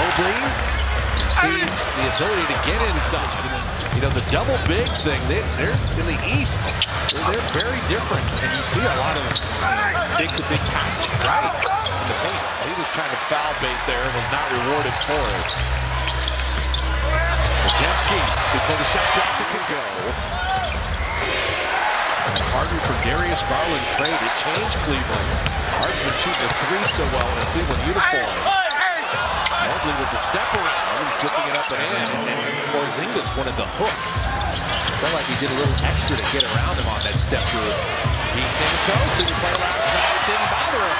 Mobley, you see the ability to get inside. You know, the double big thing, they're in the East. They're very different. And you see a lot of big-to-big passing right in the paint. He was trying to foul bait there and was not rewarded for it. Pajemski, before the shot clock can go. Harden for Darius Garland trade. It changed Cleveland. Harden's been shooting a three so well in a Cleveland uniform. Mobley with the step around and flipping it up and in. And Porzingis wanted the hook. Felt like he did a little extra to get around him on that step through. Santos didn't play last night. Didn't bother him.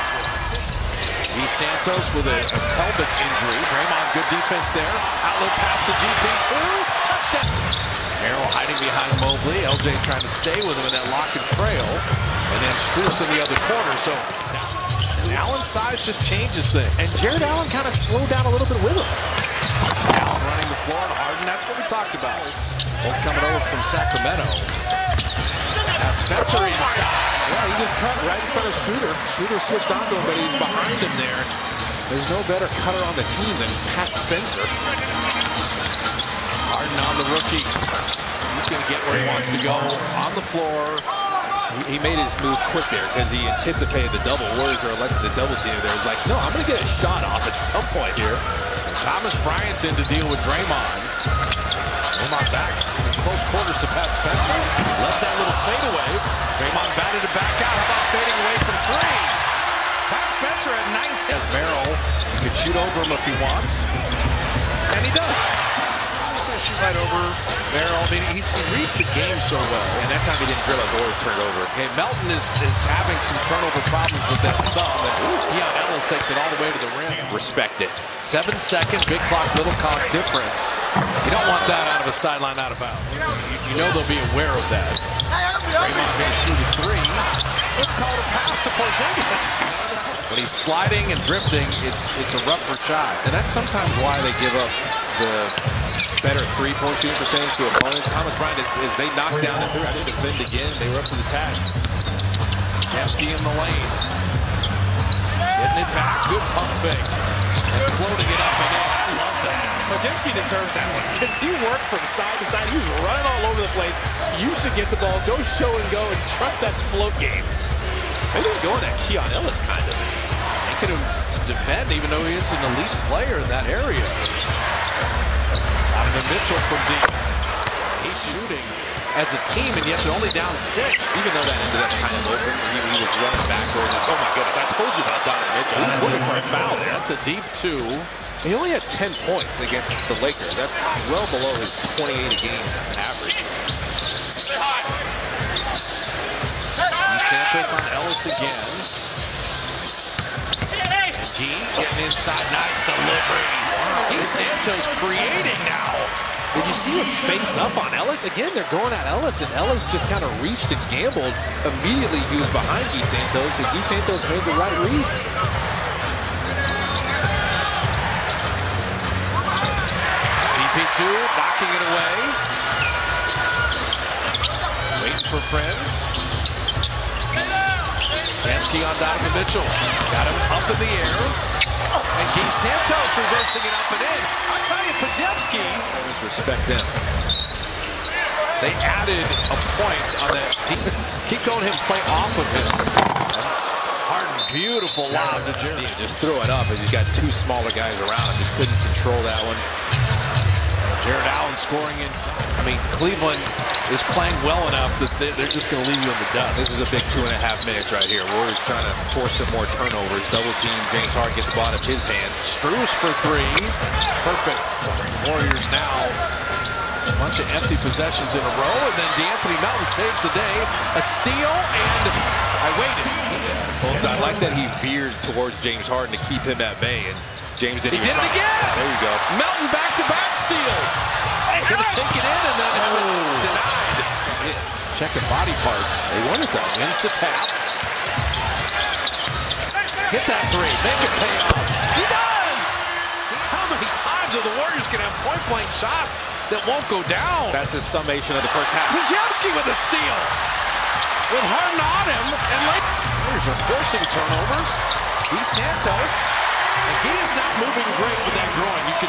Santos with a pelvic injury. Draymond, good defense there. Outlet pass to GP2. Touchdown. Merrill hiding behind Mobley. LJ trying to stay with him in that lock and trail. And then Strus in the other corner. So Allen's size just changes things. And Jared Allen kind of slowed down a little bit with him. Allen running the floor and Harden. That's what we talked about. Both coming over from Sacramento. Now Spencer inside. Yeah, he just cut right in front of Shooter. Shooter switched onto him, but he's behind him there. There's no better cutter on the team than Pat Spencer. Harden on the rookie. He's going to get where he wants to go. On the floor. He made his move quick there because he anticipated the double. Warriors are elected the double team. There was like, no, I'm going to get a shot off at some point here. Thomas Bryant in to deal with Draymond. Draymond back in close quarters to Pat Spencer. Left that little fadeaway. Draymond batted it back out. How about fading away from three? Pat Spencer at 19. Merrill, he could shoot over him if he wants. And he does. Shoot right over Merrill. I mean, he reads the game so well. And that time he didn't drill his Warriors turned over. Okay, Melton is having some turnover problems with that thumb. And Keon Ellis takes it all the way to the rim. Respect it. 7 second, big clock, little clock difference. You don't want that out of a sideline out of bounds. You know they'll be aware of that. Draymond going to shoot a three. Let's call it a pass to Porzingis. When he's sliding and drifting, it's a rougher shot. And that's sometimes why they give up the better three-point shooting percentage to opponents. Thomas Bryant, as they knocked down and threw, I didn't defend again. They were up to the task. Jeffsky in the lane. Getting it back. Good pump fake. And floating it up and in. I love that. Pajemski deserves that one because he worked from side to side. He was running all over the place. You should get the ball, go show and go, and trust that float game. Maybe they're going at Keon Ellis, kind of. He could have defended even though he is an elite player in that area. Donovan Mitchell from deep. He's shooting as a team, and yet they're only down 6. Even though that ended up kind of open, he was running backwards. Oh my goodness, I told you about Donovan Mitchell. He was looking for a foul there. That's a deep 2. He only had 10 points against the Lakers. That's well below his 28 a game average. Santos on Ellis again. G getting inside, nice delivery. Santos creating now. Did you see him face up on Ellis? Again, they're going at Ellis, and Ellis just kind of reached and gambled. Immediately he was behind Guy Santos, and Guy Santos made the right read. DP2 knocking it away. Waiting for friends. Jeffsky on Donovan Mitchell. Got him up in the air. And Guy Santos reversing it up and in. I'll tell you, Pajemski. Always respect them. They added a point on that. Keep going him, play off of him. Harden, beautiful lob to Jared. Yeah, just throw it up as he's got 2 smaller guys around him. Just couldn't control that one. Jared Allen scoring inside. I mean, Cleveland is playing well enough that they're just going to leave you in the dust. This is a big 2.5 minutes right here. Warriors trying to force some more turnovers. Double team. James Harden gets the ball out of his hands. Strus for 3. Perfect. Warriors now. A bunch of empty possessions in a row. And then DeAnthony Melton saves the day. A steal and I waited. Yeah. I like that he veered towards James Harden to keep him at bay. And James didn't He did it again. There you go. Melton back-to-back steals. Going to take it in and then it was denied. Checking body parts. He wanted that. Wins the tap. Hit that 3. Make it pay off. He does! How many times are the Warriors going to have point-blank shots that won't go down? That's a summation of the first half. Pajemski with a steal. With Harden on him. And Warriors are forcing turnovers. Guy Santos. And he is not moving great with that groin. You can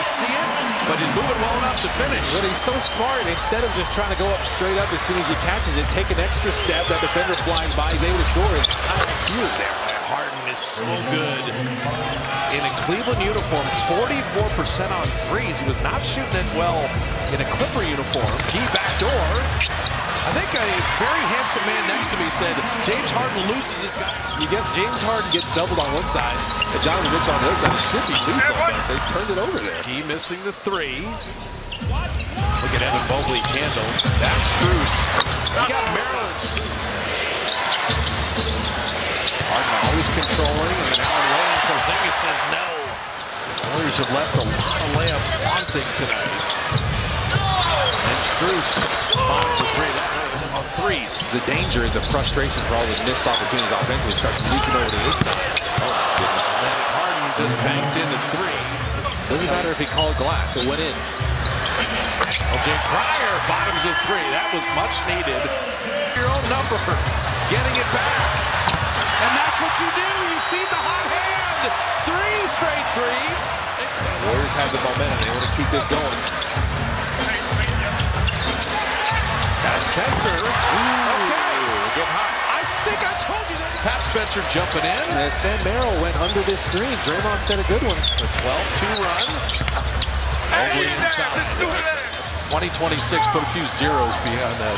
but he's moving well enough to finish. But he's so smart. Instead of just trying to go up straight up as soon as he catches it, take an extra step. That defender flies by, he's able to score. His IQ is there. Harden is so good. In a Cleveland uniform, 44% on threes. He was not shooting it well in a Clipper uniform. Key backdoor. I think a very handsome man next to me said James Harden loses his guy. You get James Harden get doubled on one side, and Donovan Mitchell on the other side. It should be lethal, but they turned it over there. Key missing the three. Look at Evan Mobley handle. That's Bruce. He got Maryland. Harden always controlling, and now Layup. Porzingis says no. The Warriors have left a lot of layups wanting tonight. And Strus bottom for three. That was on threes. The danger is the frustration for all the missed opportunities offensively starts leaking over to his side. Oh my goodness. And Harden just banked into three. Doesn't matter if he called glass, it went in. Okay, Pryor bottoms of three. That was much needed. Your own number, getting it back. And that's what you do. You feed the hot hand. 3 straight threes. The Warriors have the momentum. They want to keep this going. That's Spencer. Okay. Get hot. I think I told you that. Pat Spencer jumping in. And Sam Merrill went under this screen. Draymond set a good one. The 12-2 run. Over inside. 2026, put a few zeros behind that.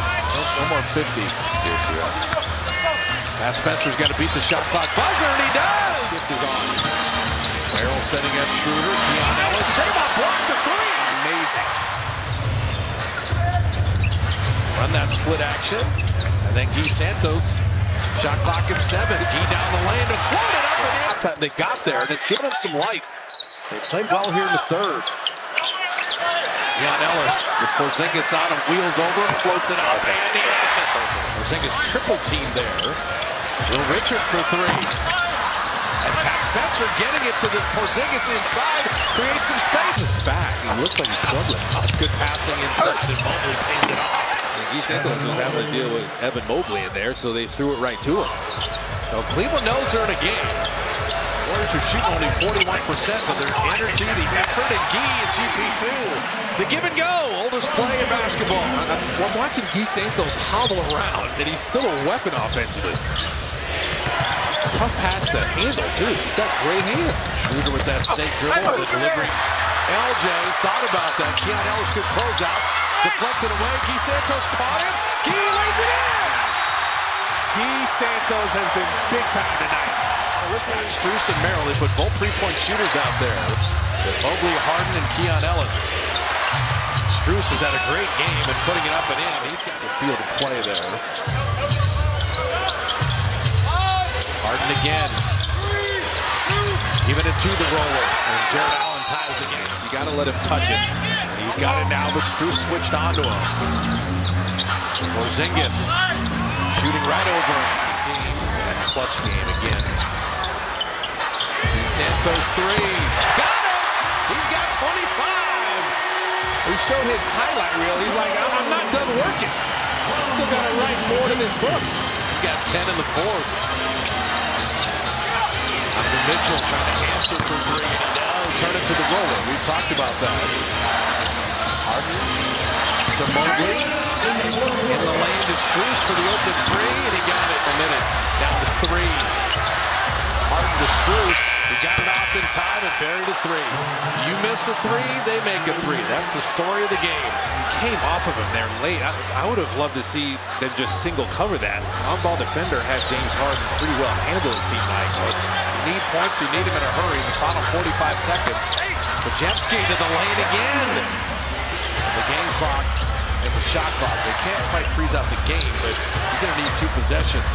No more 50. Seriously, right? Pat Spencer's got to beat the shot clock buzzer, and he does! Shift is on. Merrill setting up Schroeder. Keon Ellis. Draymond blocked the three! Amazing. Run that split action. And then Guy Santos. Shot clock at 7. Guy down the lane to float it up and in. They got there, and it's given them some life. They played well here in the third. Keon Ellis with Porzingis on him, wheels over and floats it up and in. Porzingis triple team there. Will Richard for three. And Pat Spencer getting it to the Porzingis inside, creates some space. His back, he looks like he's struggling. Good passing inside, and Mobley pays it off. Guy Santos was having to deal with Evan Mobley in there, so they threw it right to him. So Cleveland knows they're in a game. Warriors are shooting only 41%, but their energy, the effort, and Guy and GP2. The give and go, oldest play in basketball. I'm watching Guy Santos hobble around, and he's still a weapon offensively. Tough pass to handle, too. He's got great hands. Schroeder with that snake dribble, the delivery. LJ thought about that. Keon Ellis could close out. Deflected away. Guy Santos caught it. Guy lays it in. Guy Santos has been big time tonight. Listen, Strus and Merrill, they put both three-point shooters out there. With Mobley, Harden, and Keon Ellis. Strus has had a great game and putting it up and in. He's got the field of play there. Harden again. Giving it to the roller. And Jared Allen ties the game. You got to let him touch it. He's got it now, but Strus switched onto him. Porzingis shooting right over him. Next clutch game again. Santos three. Got it! He's got 25. He showed his highlight reel. He's like, I'm not done working. Still got to write more to this book. He's got 10 in the fourth. Donovan Mitchell trying to answer for three. And now turn it to the roller. We talked about that. Harden to Mobley. In the lane to Strus for the open three. And he got it in a minute. Down to three. Harden to Strus. He got it off in time and buried a three. You miss a three, they make a three. That's the story of the game. He came off of him there late. I would have loved to see them just single cover that. On-ball defender had James Harden pretty well handled, it seemed like. But you need points, you need him in a hurry in the final 45 seconds. Podziemski to the lane again. The game clock and the shot clock. They can't quite freeze out the game, but you're going to need 2 possessions.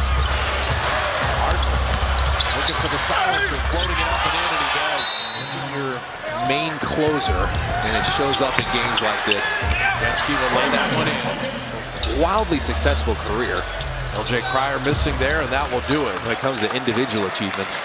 Harden looking for the silencer, floating it up and in, and he does. this is your main closer, and it shows up in games like this. Podziemski will lay that one in. Wildly successful career. LJ Cryer missing there, and that will do it. When it comes to individual achievements.